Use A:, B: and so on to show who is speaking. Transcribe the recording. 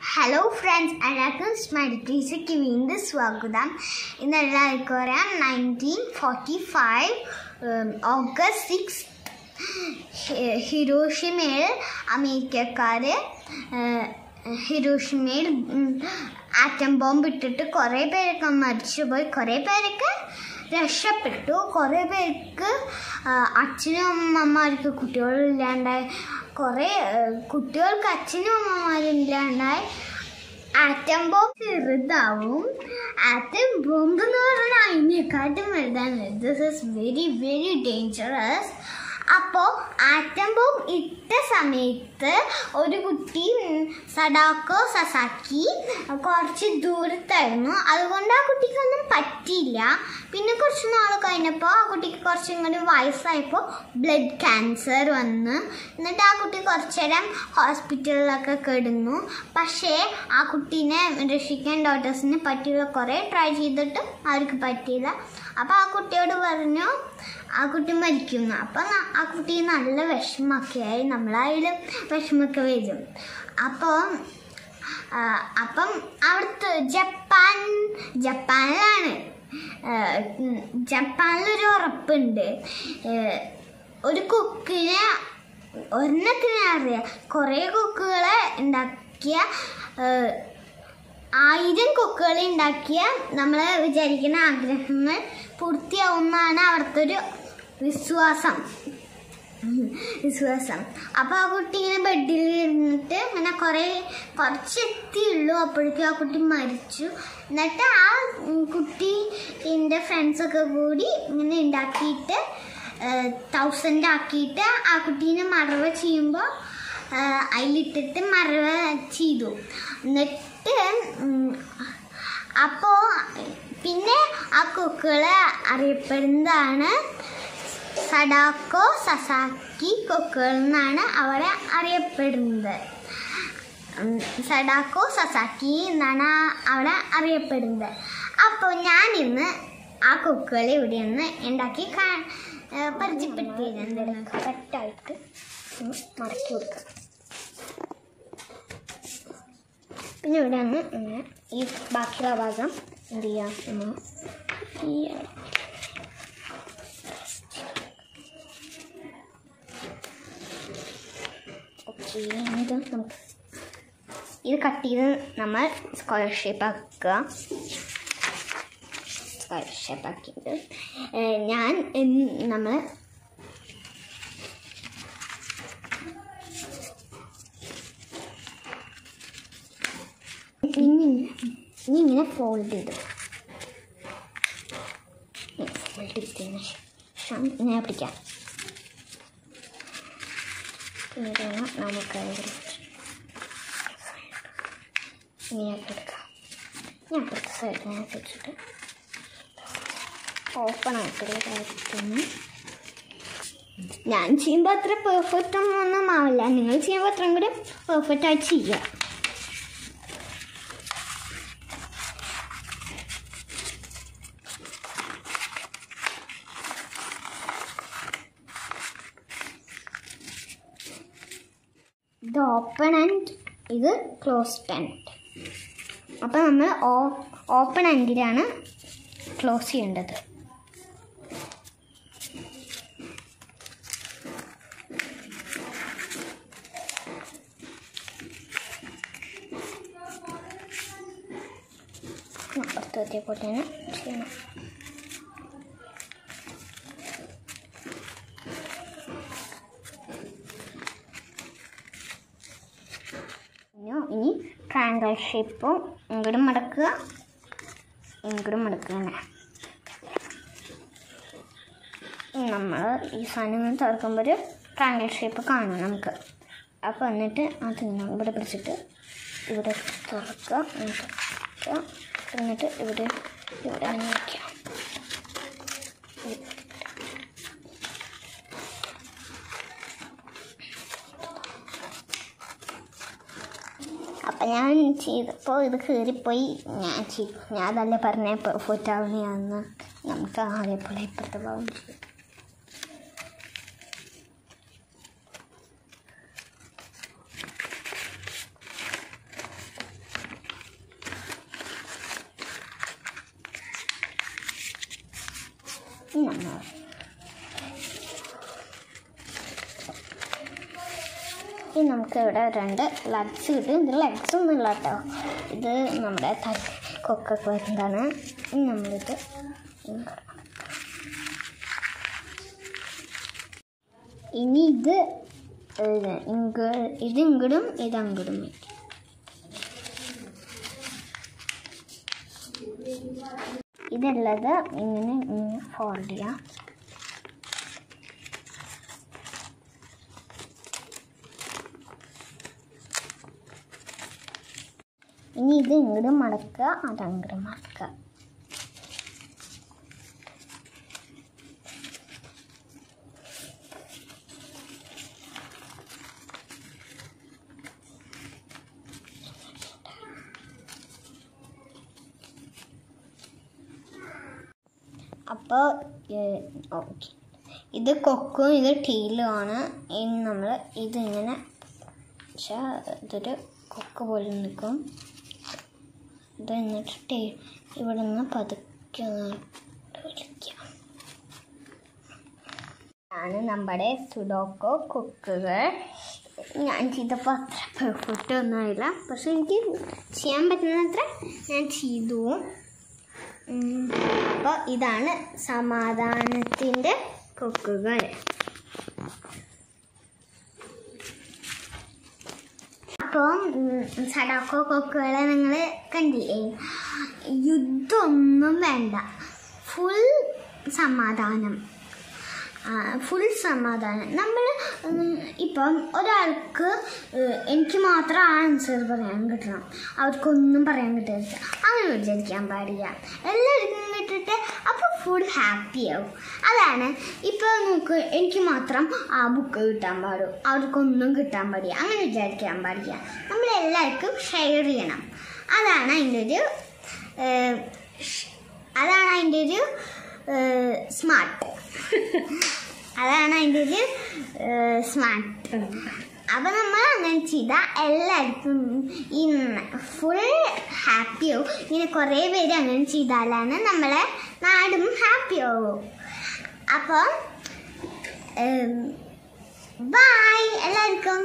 A: Hello friends, എല്ലാവർക്കും smile ടീച്ചർക്ക് വീണ്ടും സ്വാഗതം. ഇന്ന് എല്ലാവർക്കും അറിയാം 1945 ഓഗസ്റ്റ് 6 ഹിരോഷിമയിൽ അമേരിക്കക്കാർ ഹിരോഷിമയിൽ ആറ്റം ബോംബ് ഇട്ടിട്ട് കുറേ പേരൊക്കെ മരിച്ചുപോയി, കുറേ പേരൊക്കെ രക്ഷപ്പെട്ടു, കുറേ പേർക്ക് അച്ഛനും അമ്മമാർക്ക് കുട്ടികളില്ലാണ്ടായി, കുറേ കുട്ടികൾക്ക് അച്ഛനും അമ്മമാരും ഇല്ലാണ്ടായി. ആറ്റം ബോംബ് ചെറുതാവും, ആറ്റം ബോംബ് എന്ന് പറഞ്ഞാൽ അതിനെക്കാട്ടും വലുതാണ്. This is very very dangerous. അപ്പോൾ ആറ്റം ബോംബ് ഇട്ട സമയത്ത് ഒരു കുട്ടി സഡാക്കോ സസാക്കി കുറച്ച് ദൂരത്തായിരുന്നു, അതുകൊണ്ട് ആ കുട്ടിക്കൊന്നും പറ്റിയില്ല. പിന്നെ കുറച്ച് നാൾ കഴിഞ്ഞപ്പോൾ ആ കുട്ടിക്ക് കുറച്ചും കൂടി വയസ്സായപ്പോൾ ബ്ലഡ് ക്യാൻസർ വന്ന്, എന്നിട്ട് ആ കുട്ടി കുറച്ചു നേരം ഹോസ്പിറ്റലിലൊക്കെ കിടന്നു. പക്ഷേ ആ കുട്ടീനെ രക്ഷിക്കാൻ ഡോക്ടേഴ്സിന് പറ്റിയില്ല, കുറേ ട്രൈ ചെയ്തിട്ടും അവർക്ക് പറ്റിയില്ല. അപ്പോൾ ആ കുട്ടിയോട് പറഞ്ഞു ആ കുട്ടി മരിക്കുന്നു. അപ്പം ആ കുട്ടി നല്ല വിഷമൊക്കെയായി, നമ്മളായാലും വിഷമൊക്കെ വരും. അപ്പം അവിടുത്തെ ജപ്പാനിലൊരു ഉറപ്പുണ്ട്, ഒരു കുക്കിനെ ഒരെണ്ണത്തിനെ അറിയാം, കുറേ കുക്കുകളെ ഉണ്ടാക്കിയ 1000 കുക്കുകൾ ഉണ്ടാക്കിയ നമ്മൾ വിചാരിക്കുന്ന ആഗ്രഹങ്ങൾ പൂർത്തിയാവുന്നതാണ് അവിടുത്തെ ഒരു വിശ്വാസം. അപ്പോൾ ആ കുട്ടി ഇങ്ങനെ ബെഡിൽ ഇരുന്നിട്ട് ഇങ്ങനെ കുറച്ചെത്തിയുള്ളൂ, അപ്പോഴേക്കും ആ കുട്ടി മരിച്ചു. എന്നിട്ട് ആ കുട്ടീൻ്റെ ഫ്രണ്ട്സൊക്കെ കൂടി ഇങ്ങനെ ഉണ്ടാക്കിയിട്ട് 1000 ആക്കിയിട്ട് ആ കുട്ടീനെ മറവ ചെയ്യുമ്പോൾ അതിലിട്ടിട്ട് മറവ ചെയ്തു. എന്നിട്ട് അപ്പോൾ പിന്നെ ആ കുക്കുകളെ അറിയപ്പെടുന്നതാണ് സഡാക്കോ സസാക്കി കുക്കുകൾ എന്നാണ് അവരെ അറിയപ്പെടുന്നത്. സഡാക്കോ സസാക്കി എന്നാണ് അവരെ അറിയപ്പെടുന്നത്. അപ്പോൾ ഞാനിന്ന് ആ കുക്കുകൾ ഇവിടെ നിന്ന് ഉണ്ടാക്കി പരിചയപ്പെടുത്തിയത് കറക്റ്റായിട്ട് മടക്കി കൊടുക്കുക. പിന്നെ ഇവിടെ നിന്ന് ഇങ്ങനെ ഈ ബാക്കിയുള്ള ഭാഗം എന്ത് ചെയ്യാം, ഇത് കട്ട് ചെയ്ത് നമ്മൾ സ്ക്വയർ ഷേപ്പ് ആക്കുക. സ്ക്വയർ ഷേപ്പ് ആക്കിയിട്ട് നമ്മൾ ഇങ്ങനെ ഫോൾഡ് ചെയ്തതിന് ശേഷം ഇങ്ങനെ പിടിക്കാം. പിന്നീട് നമുക്ക് ഇങ്ങനെ എടുക്കാം. ഞാൻ അടുത്ത സൈഡ് ഞാൻ വെച്ചിട്ട് ഓപ്പൺ ആയിട്ടുള്ള കാര്യത്തിന് ഞാൻ ചെയ്യുമ്പോൾ അത്ര പെർഫെക്റ്റ് ഒന്നും ആവില്ല, നിങ്ങൾ ചെയ്യുമ്പോൾ അത്രയും കൂടി പെർഫെക്റ്റായി ചെയ്യുക. ഇത് ഓപ്പൺ എൻഡ്, ഇത് ക്ലോസ്ഡ് എൻഡ്. അപ്പോൾ നമ്മൾ ഓപ്പൺ എൻഡിലാണ് ക്ലോസ് ചെയ്യേണ്ടത്. അപ്പുറത്തെ പോലെ തന്നെ ചെയ്യണം. ഇനി ട്രയാങ്കിൾ ഷേപ്പും ഇങ്ങോട്ടും മടക്കുക, ഇങ്ങോട്ടും മടക്കുക. നമ്മൾ ഈ സാധനം തുറക്കുമ്പോൾ ഒരു ട്രയാങ്കിൾ ഷേപ്പ് കാണും നമുക്ക്. അപ്പോൾ എന്നിട്ട് അത് ഇവിടെ പിടിച്ചിട്ട് ഇവിടെ തുറക്കുക, എന്നിട്ട് ഇവിടെ അങ്ങനെ വയ്ക്കാം. അപ്പം ഞാൻ ചെയ്തപ്പോൾ ഇത് കയറിപ്പോയി. ഞാൻ അതല്ലേ പറഞ്ഞ പെർഫെക്റ്റ് ആവുന്നതാണെന്ന്. നമുക്ക് അതേപോലെ ഇപ്പോഴത്തെ ഭാഗം ചെയ്യും. ഇനി നമുക്ക് ഇവിടെ 2 ലെഗ്സ് കിട്ടും. ഇത് ലെഗ്സ് ഒന്നും ഇല്ല കേട്ടോ, ഇത് നമ്മുടെ കൊക്കൊക്കെ വരുന്നതാണ്. ഇനി നമ്മളിത് ഇനി ഇത് ഇങ്ങടും ഇതങ്ങടും ഇതുള്ളത് ഇങ്ങനെ ഫോൾഡ് ചെയ്യാം. ഇനി ഇത് ഇങ്ങോട്ടും മടക്കുക, അതങ്ങോട്ടും മടക്കുക. അപ്പോൾ ഓക്കെ, ഇത് കൊക്കും ഇത് ടീലുമാണ്. ഇനി നമ്മൾ ഇതിങ്ങനെ ഇതൊരു കൊക്ക് പോലെ നിൽക്കും. ഇത് എന്നിട്ട് ഇവിടെ നിന്ന് പതുക്കെ വിളിക്കാം. ഇതാണ് നമ്മുടെ സുഡോക്കോ കൊക്കുകൾ. ഞാൻ ചെയ്തപ്പോൾ അത്ര പെർഫെക്റ്റ് ഒന്നുമില്ല, പക്ഷെ എനിക്ക് ചെയ്യാൻ പറ്റുന്നത്ര ഞാൻ ചെയ്തു. അപ്പോൾ ഇതാണ് സമാധാനത്തിൻ്റെ കൊക്കുകൾ. അപ്പം സഡോക്കോ കൊക്കുകളെ നിങ്ങൾ കണ്ടില്ലേ? യുദ്ധമൊന്നും വേണ്ട, ഫുൾ സമാധാനം. നമ്മൾ ഇപ്പം ഒരാൾക്ക് എനിക്ക് മാത്രം ആൻസർ പറയാൻ കിട്ടണം, അവർക്കൊന്നും പറയാൻ കിട്ടരുത്, അങ്ങനെ വിചാരിക്കാൻ പാടില്ല. എല്ലാവർക്കും കിട്ടിട്ട് അപ്പോൾ ഫുൾ ഹാപ്പിയാവും. അതാണ് ഇപ്പോൾ നോക്ക്, എനിക്ക് മാത്രം ആ ബുക്ക് കിട്ടാൻ പാടും, അവർക്കൊന്നും കിട്ടാൻ പാടില്ല, അങ്ങനെ വിചാരിക്കാൻ പാടില്ല. നമ്മളെല്ലാവർക്കും ഷെയർ ചെയ്യണം. അതാണ് അതിൻ്റെ ഒരു സ്മാർട്ട്. അപ്പം നമ്മൾ അങ്ങനെ ചെയ്താൽ എല്ലാവർക്കും ഈ ഫുൾ ഹാപ്പിയാവും. ഇങ്ങനെ കുറേ പേര് അങ്ങനെ ചെയ്താലാണ് നമ്മളെ നാടും ഹാപ്പിയാവും. അപ്പം ബൈ എല്ലാവർക്കും.